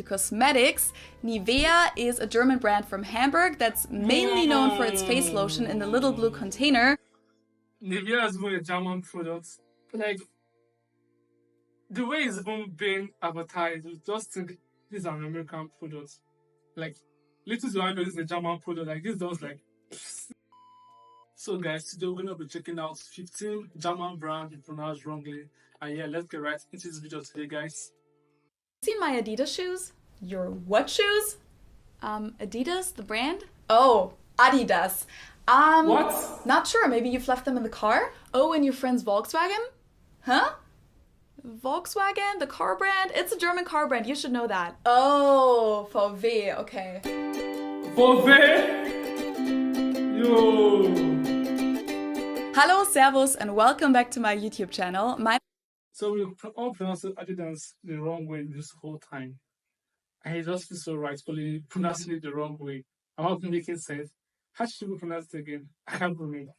to cosmetics. Nivea is a German brand from Hamburg that's mainly known for its face lotion in the little blue container. Nivea is even a German product. Like, the way it's even being advertised, you just think this is an American product. Like, little do I know this is a German product. Like, this does like. So, guys, today we're gonna be checking out 15 German brands you pronounced wrongly. And yeah, let's get right into this video today, guys. Seen my Adidas shoes? Your what shoes? Adidas, the brand? Oh, Adidas. What? Not sure. Maybe you've left them in the car? Oh, in your friend's Volkswagen? Huh? Volkswagen, the car brand? It's a German car brand. You should know that. Oh, VW. Okay. VW? Yo! Hello, servus, and welcome back to my YouTube channel. So we all pronounce Adidas the wrong way this whole time. And it just feels so right, only pronouncing it the wrong way. I'm not making sense. How should we pronounce it again? I can't remember.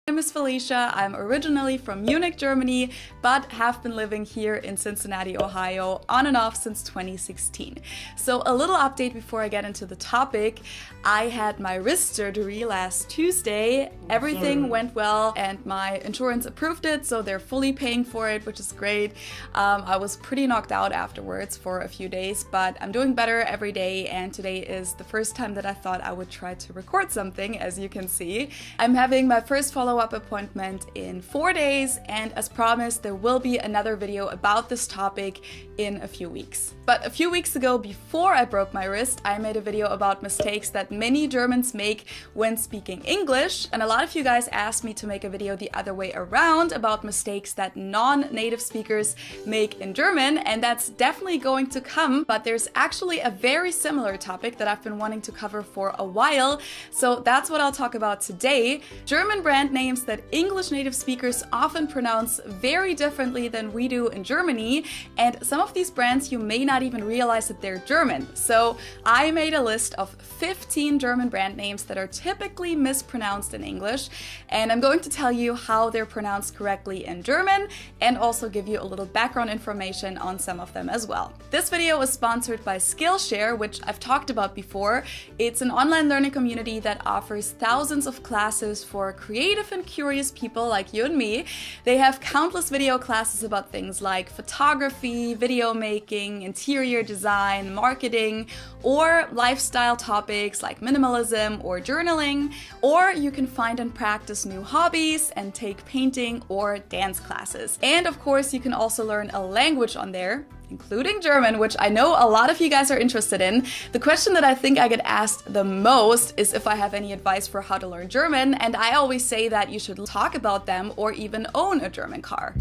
My name is Felicia. I'm originally from Munich, Germany, but have been living here in Cincinnati, Ohio, on and off since 2016. So a little update before I get into the topic. I had my wrist surgery last Tuesday. Everything went well and my insurance approved it, so they're fully paying for it, which is great. I was pretty knocked out afterwards for a few days, but I'm doing better every day, and today is the first time that I thought I would try to record something, as you can see. I'm having my first follow-up appointment in 4 days, and as promised, there will be another video about this topic in a few weeks. But a few weeks ago, before I broke my wrist, I made a video about mistakes that many Germans make when speaking English, and a lot of you guys asked me to make a video the other way around about mistakes that non-native speakers make in German, and that's definitely going to come, but there's actually a very similar topic that I've been wanting to cover for a while, so that's what I'll talk about today. German brand names that English native speakers often pronounce very differently than we do in Germany, and some of these brands you may not even realize that they're German. So I made a list of 15 German brand names that are typically mispronounced in English, and I'm going to tell you how they're pronounced correctly in German and also give you a little background information on some of them as well. This video is sponsored by Skillshare, which I've talked about before. It's an online learning community that offers thousands of classes for creative and curious people like you and me. They have countless video classes about things like photography, video making, interior design, marketing, or lifestyle topics like minimalism or journaling, or you can find and practice new hobbies and take painting or dance classes. And of course, you can also learn a language on there, including German, which I know a lot of you guys are interested in. The question that I think I get asked the most is if I have any advice for how to learn German, and I always say that you should talk about them or even own a German car.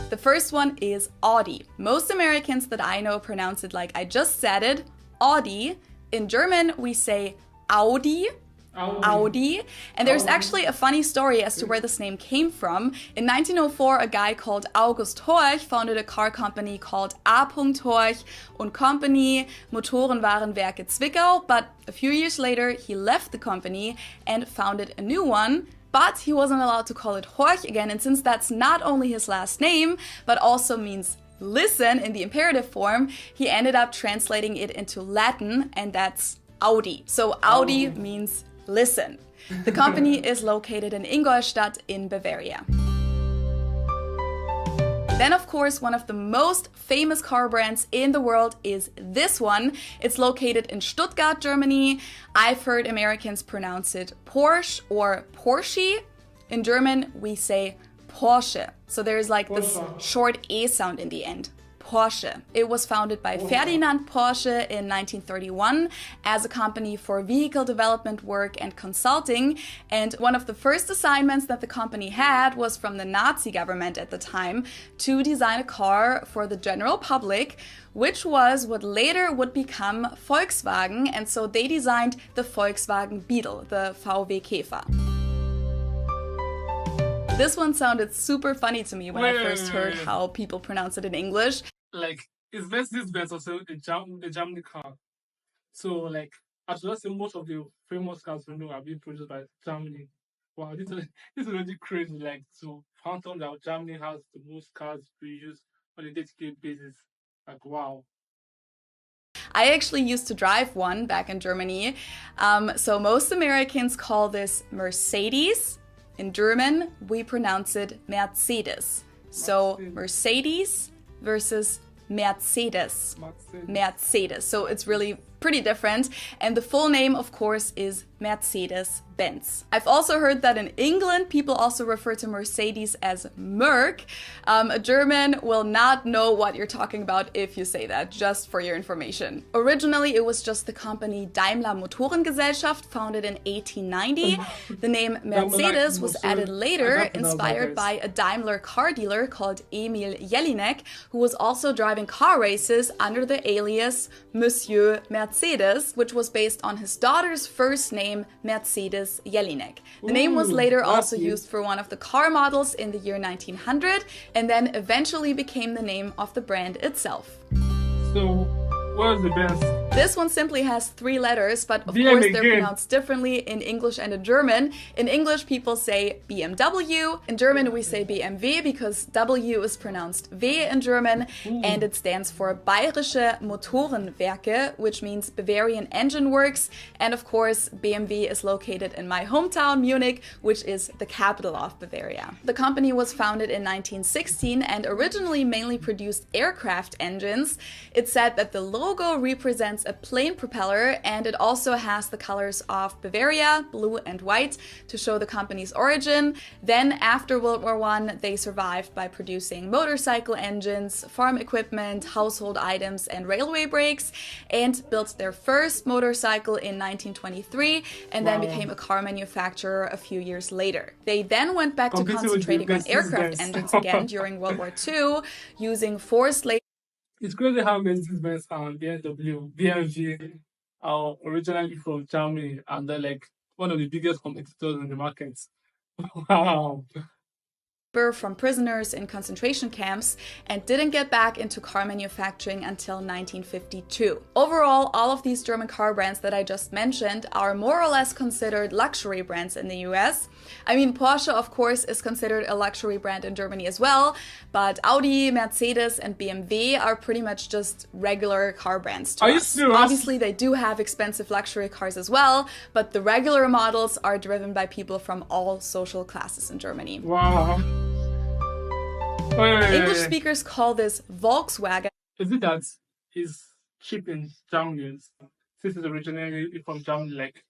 The first one is Audi. Most Americans that I know pronounce it like I just said it, Audi. In German, we say Audi. Audi. And there's actually a funny story as to where this name came from. In 1904, a guy called August Horch founded a car company called A. Horch und Company, Motorenwarenwerke Zwickau, but a few years later he left the company and founded a new one. But he wasn't allowed to call it Horch again, and since that's not only his last name, but also means listen in the imperative form, he ended up translating it into Latin, and that's Audi. So Audi means listen. The company is located in Ingolstadt in Bavaria. Then, of course, one of the most famous car brands in the world is this one. It's located in Stuttgart, Germany. I've heard Americans pronounce it Porsche or Porsche. In German, we say Porsche. So there's like this short E sound in the end. Porsche. It was founded by Ferdinand Porsche in 1931 as a company for vehicle development work and consulting, and one of the first assignments that the company had was from the Nazi government at the time to design a car for the general public, which was what later would become Volkswagen, and so they designed the Volkswagen Beetle, the VW Käfer. This one sounded super funny to me when I first heard how people pronounce it in English. Like, is Mercedes-Benz also the Germany car? So, like, I should just say most of the famous cars we know are being produced by Germany. Wow, this is really crazy. Like, to fathom that Germany has the most cars produced on a day-to-day basis. Like, wow. I actually used to drive one back in Germany. So most Americans call this Mercedes. In German, we pronounce it Mercedes. So Mercedes versus Mercedes. Mercedes. So it's really pretty different. And the full name, of course, is Mercedes-Benz. I've also heard that in England, people also refer to Mercedes as Merc. A German will not know what you're talking about if you say that, just for your information. Originally, it was just the company Daimler Motorengesellschaft, founded in 1890. The name Mercedes was added later, inspired by a Daimler car dealer called Emil Jelinek, who was also driving car races under the alias Monsieur Mercedes, which was based on his daughter's first name, Mercedes Jelinek. The name was later also used for one of the car models in the year 1900, and then eventually became the name of the brand itself. So, what is the best? This one simply has 3 letters, but of course they're pronounced differently in English and in German. In English, people say BMW. In German, we say BMW because W is pronounced W in German, and it stands for Bayerische Motorenwerke, which means Bavarian Engine Works. And of course, BMW is located in my hometown, Munich, which is the capital of Bavaria. The company was founded in 1916 and originally mainly produced aircraft engines. It's said that the logo represents a plain propeller, and it also has the colors of Bavaria, blue and white, to show the company's origin. Then after World War I, they survived by producing motorcycle engines, farm equipment, household items, and railway brakes, and built their first motorcycle in 1923, and then became a car manufacturer a few years later. They then went back to concentrating on aircraft engines again during World War II, using forced labor. It's crazy how Mercedes-Benz and BMW are originally from Germany, and they're like one of the biggest competitors in the market. Wow. From prisoners in concentration camps and didn't get back into car manufacturing until 1952. Overall, all of these German car brands that I just mentioned are more or less considered luxury brands in the US. I mean, Porsche, of course, is considered a luxury brand in Germany as well, but Audi, Mercedes, and BMW are pretty much just regular car brands to us. Obviously, they do have expensive luxury cars as well, but the regular models are driven by people from all social classes in Germany. Wow. English speakers call this Volkswagen. Is it that it's cheap in Germany? Since it's originally from Germany, like,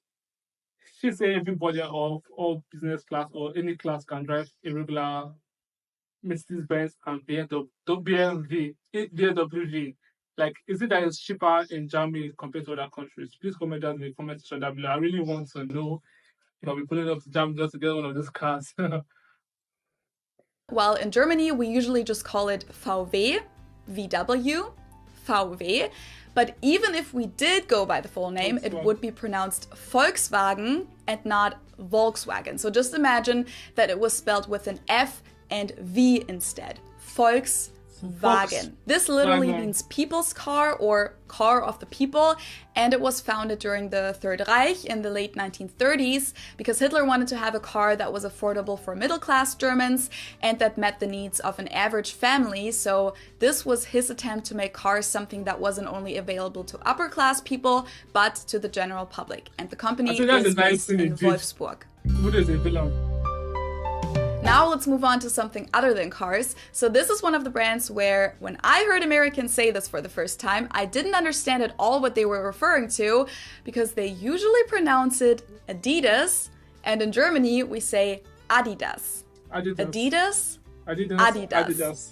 she say everybody of all business class or any class can drive a regular Mercedes-Benz and BMW. Like, is it that it's cheaper in Germany compared to other countries? Please comment down in the comment section down below. I really want to know if I'll be pulling up to Germany just to get one of these cars. Well, in Germany, we usually just call it VW, VW. But even if we did go by the full name, it would be pronounced Volkswagen and not Volkswagen. So just imagine that it was spelled with an F and V instead. Volkswagen. This literally means people's car or car of the people, and it was founded during the Third Reich in the late 1930s because Hitler wanted to have a car that was affordable for middle-class Germans and that met the needs of an average family. So this was his attempt to make cars something that wasn't only available to upper-class people, but to the general public. And the company is based in Wolfsburg. What does it belong? Now let's move on to something other than cars. So this is one of the brands where when I heard Americans say this for the first time, I didn't understand at all what they were referring to because they usually pronounce it Adidas, and in Germany we say Adidas. Adidas.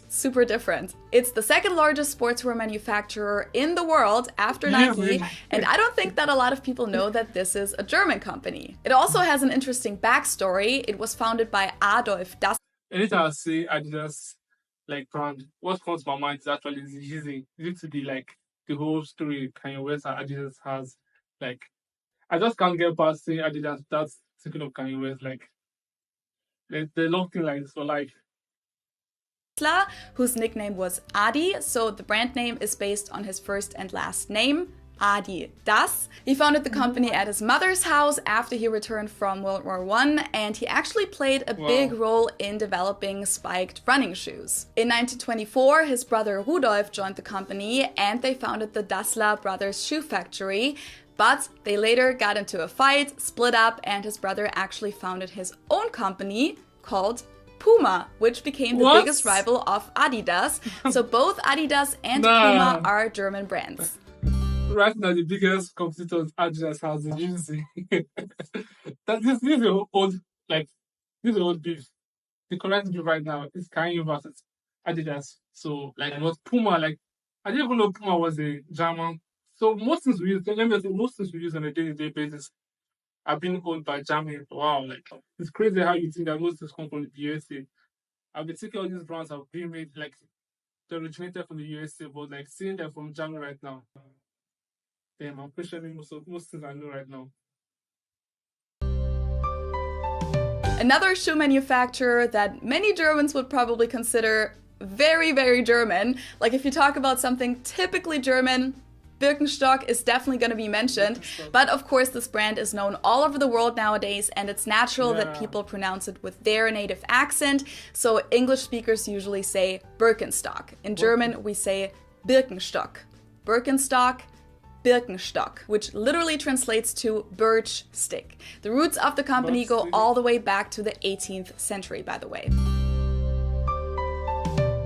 Super different. It's the second largest sportswear manufacturer in the world after Nike, and I don't think that a lot of people know that this is a German company. It also has an interesting backstory. It was founded by Adolf Dassler. Anytime I say Adidas, like, brand, what comes to my mind is actually Yeezy. Due to the whole story Kanye West and Adidas has. Like, I just can't get past saying Adidas. That's thinking of Kanye West. Like, they long thing like this for life. Whose nickname was Adi, so the brand name is based on his first and last name, Adidas. He founded the company at his mother's house after he returned from World War I, and he actually played a big role in developing spiked running shoes. In 1924, his brother Rudolf joined the company and they founded the Dassler Brothers Shoe Factory, but they later got into a fight, split up, and his brother actually founded his own company called Puma, which became the biggest rival of Adidas. So both Adidas and Puma are German brands. Right now, the biggest competitor Adidas has the Yeezy. This is old, like, this is old beef. The correct beef right now is Kanye versus Adidas. So, like, what Puma, like, I didn't even know Puma was a German. So, most things we use, let me say, most things we use on a day-to-day basis are being owned by Germany. Wow, like, it's crazy how you think that most things come from the USA. I've been thinking all these brands have been made, like, they originated from the USA, but, like, seeing them from Germany right now. Damn, I'm questioning most things I know right now. Another shoe manufacturer that many Germans would probably consider very, very German. Like if you talk about something typically German, Birkenstock is definitely going to be mentioned. But of course, this brand is known all over the world nowadays, and it's natural that people pronounce it with their native accent. So English speakers usually say Birkenstock. In German, we say Birkenstock. Birkenstock, Birkenstock, which literally translates to birch stick. The roots of the company go all the way back to the 18th century, by the way.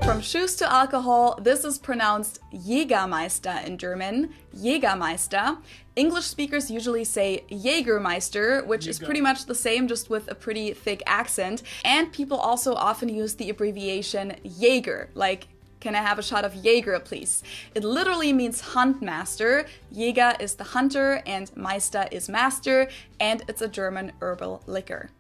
From shoes to alcohol, this is pronounced Jägermeister in German, Jägermeister. English speakers usually say Jägermeister, which is pretty much the same, just with a pretty thick accent. And people also often use the abbreviation Jäger, like, can I have a shot of Jaeger, please? It literally means hunt master. Jäger is the hunter and Meister is master, and it's a German herbal liquor.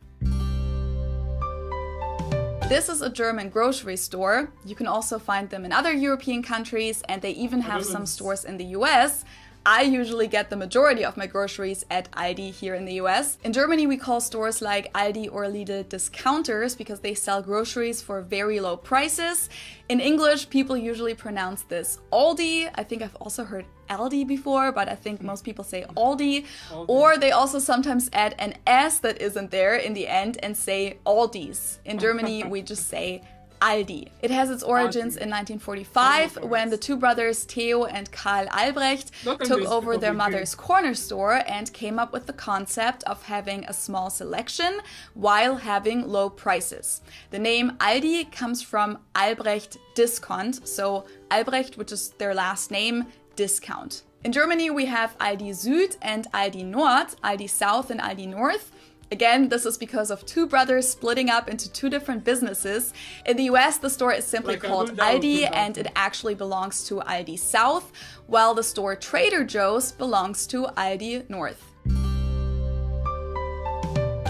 This is a German grocery store. You can also find them in other European countries, and they even have some stores in the US. I usually get the majority of my groceries at Aldi here in the US. In Germany, we call stores like Aldi or Lidl discounters because they sell groceries for very low prices. In English, people usually pronounce this Aldi. I think I've also heard Aldi before, but I think most people say Aldi. Or they also sometimes add an S that isn't there in the end and say Aldis. In Germany, we just say Aldi. It has its origins in 1945 when the two brothers Theo and Karl Albrecht took over their mother's corner store and came up with the concept of having a small selection while having low prices. The name Aldi comes from Albrecht Discount, so Albrecht, which is their last name, discount. In Germany, we have Aldi Süd and Aldi Nord, Aldi South and Aldi North. Again, this is because of two brothers splitting up into two different businesses. In the US, the store is simply called Aldi, and it actually belongs to Aldi South, while the store Trader Joe's belongs to Aldi North.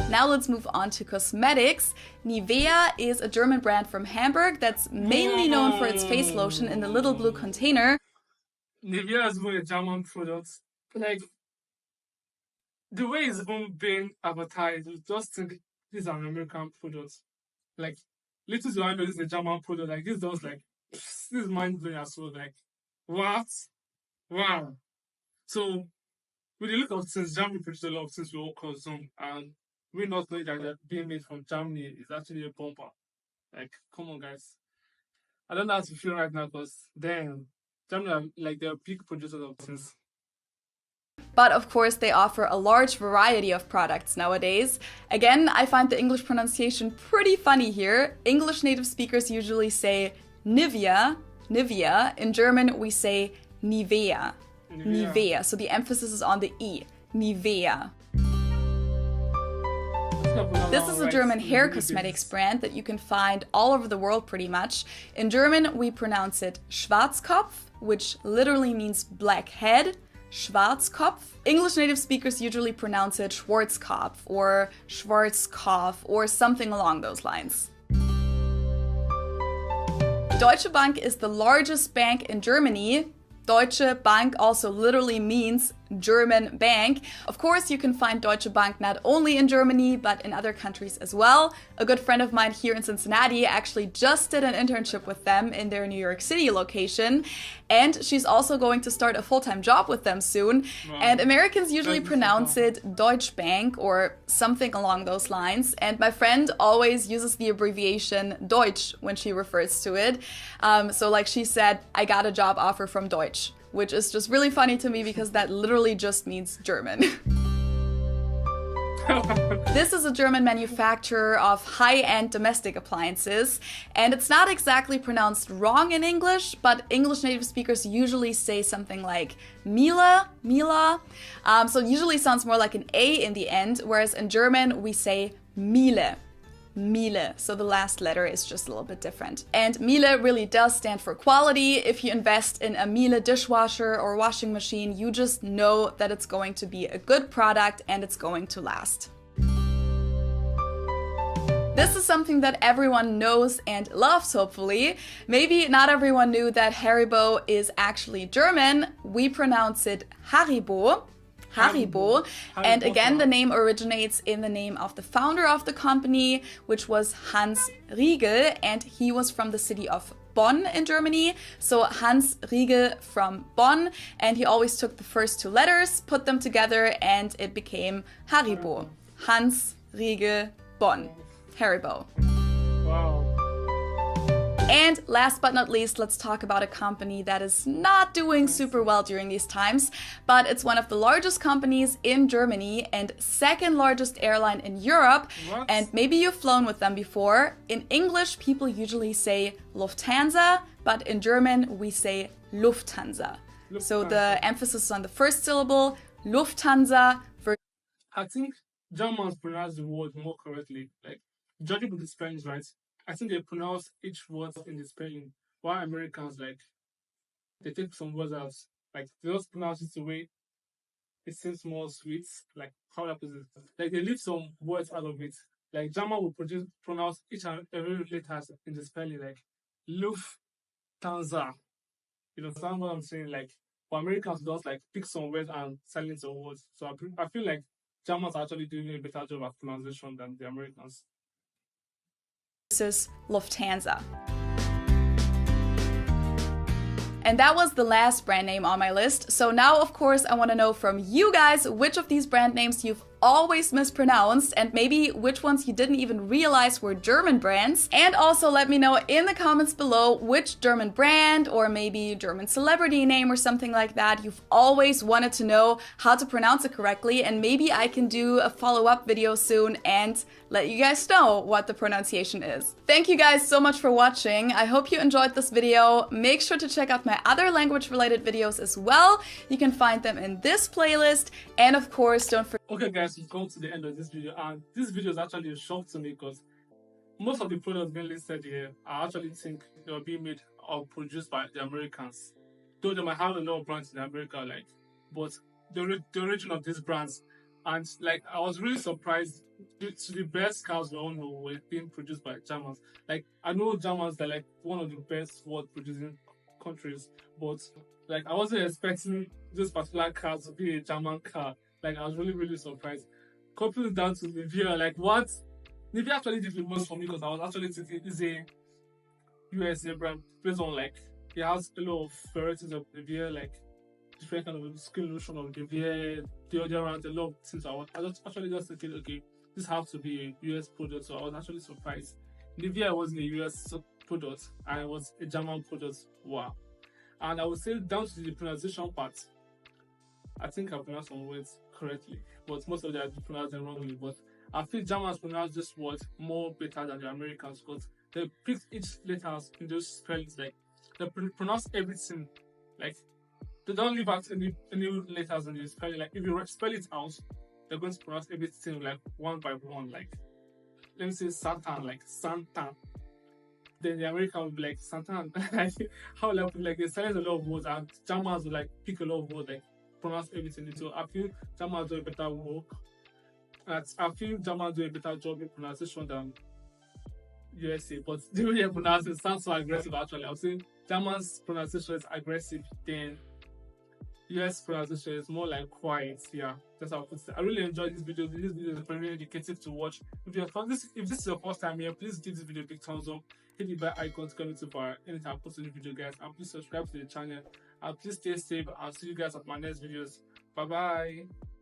Now let's move on to cosmetics. Nivea is a German brand from Hamburg that's mainly known for its face lotion in the little blue container. Nivea is a German product. Like, the way it's even being advertised, you just think these are an American products. Like, little do I know this is a German product. Like, this does like, this is mind blowing as well. Like, what? Wow. So, with the look of things, Germany produces a lot of things we all consume, and we not knowing that they're being made from Germany is actually a bumper. Like, come on, guys. I don't know how to feel right now because, damn, Germany are like they're big producers of things. But of course, they offer a large variety of products nowadays. Again, I find the English pronunciation pretty funny here. English native speakers usually say Nivea, Nivea. In German, we say Nivea, Nivea. So the emphasis is on the E, Nivea. This is a German hair cosmetics brand that you can find all over the world pretty much. In German, we pronounce it Schwarzkopf, which literally means black head. Schwarzkopf. English native speakers usually pronounce it Schwarzkopf or Schwarzkopf or something along those lines. Deutsche Bank is the largest bank in Germany. Deutsche Bank also literally means German bank. Of course, you can find Deutsche Bank not only in Germany, but in other countries as well. A good friend of mine here in Cincinnati actually just did an internship with them in their New York City location. And she's also going to start a full-time job with them soon. Wow. And Americans usually pronounce it Deutsche Bank or something along those lines. And my friend always uses the abbreviation Deutsch when she refers to it. So like she said, I got a job offer from Deutsch, which is just really funny to me because that literally just means German. This is a German manufacturer of high-end domestic appliances, and it's not exactly pronounced wrong in English, but English native speakers usually say something like Miele, Miele. So it usually sounds more like an A in the end, whereas in German we say Miele. Miele, so the last letter is just a little bit different. And Miele really does stand for quality. If you invest in a Miele dishwasher or washing machine, you just know that it's going to be a good product and it's going to last. This is something that everyone knows and loves, hopefully. Maybe not everyone knew that Haribo is actually German. We pronounce it Haribo. Haribo. And again, the name originates in the name of the founder of the company, which was Hans Riegel, and he was from the city of Bonn in Germany. So Hans Riegel from Bonn, and he always took the first two letters, put them together, and it became Haribo. Hans Riegel Bonn. Haribo. Wow. And last but not least, let's talk about a company that is not doing super well during these times, but it's one of the largest companies in Germany and second largest airline in Europe. What? And maybe you've flown with them before. In English, people usually say Lufthansa, but in German, we say Lufthansa. So the emphasis is on the first syllable, Lufthansa. I think Germans pronounce the word more correctly. Like, judging from the spelling, right? I think they pronounce each word in the spelling. While Americans, like, they take some words out. Like, they just pronounce it the way it seems more sweet. Like, how that is it? Like, they leave some words out of it. Like, German will pronounce each and every letter in the spelling. Like, Lufthansa. You know, understand what I'm saying? Like, for Americans, just like pick some words and silence some words. So I feel like Germans are actually doing a better job at pronunciation than the Americans. Versus Lufthansa. And that was the last brand name on my list. So now, of course, I want to know from you guys which of these brand names you've always mispronounced and maybe which ones you didn't even realize were German brands. And also let me know in the comments below which German brand or maybe German celebrity name or something like that you've always wanted to know how to pronounce it correctly, and maybe I can do a follow-up video soon and let you guys know what the pronunciation is. Thank you guys so much for watching. I hope you enjoyed this video. Make sure to check out my other language-related videos as well. You can find them in this playlist, and of course, don't forget. Okay, guys, we've come to the end of this video, and this video is actually a shock to me because most of the products being listed here, I actually think they were being made or produced by the Americans. Though they might have a lot of brands in America, like, but the origin of these brands, and like, I was really surprised to the best cars we all know were being produced by Germans. Like, I know Germans are like one of the best word producing countries, but like, I wasn't expecting this particular car to be a German car. Like, I was really surprised. Coupled down to Nivea, like, what? Nivea actually did the most for me because I was actually thinking it's a USA brand based on, like, it has a lot of varieties of Nivea, like different kind of skin lotion of Nivea, deodorant, a lot of things. I was actually just thinking, okay, this has to be a US product, so I was actually surprised. Nivea wasn't a US product and it was a German product. Wow. And I would say down to the pronunciation part, I think I pronounced some words correctly, but most of them I pronounced them wrongly. But I feel Germans pronounce this word more better than the Americans because they pick each letters in those spellings. Like, they pronounce everything. Like, they don't leave out any letters in the spelling. Like, if you spell it out, they're going to pronounce everything like one by one. Like, let me say Satan, like Santa. Then the American will be like Satan. How like they silence a lot of words, and Germans will like pick a lot of words, like pronounce everything. So I feel Germans do a better work. I feel Germans do a better job in pronunciation than USA. But the way they pronounce it sounds so aggressive. Actually, I would say Germans' pronunciation is aggressive than US pronunciation is more like quiet. Yeah, that's how I put it. I really enjoyed this video. This video is very educative to watch. If this is your first time here, please give this video a big thumbs up. Hit the bell icon to get notified anytime I post a new video, guys. And please subscribe to the channel. And please stay safe. I'll see you guys at my next videos. Bye bye.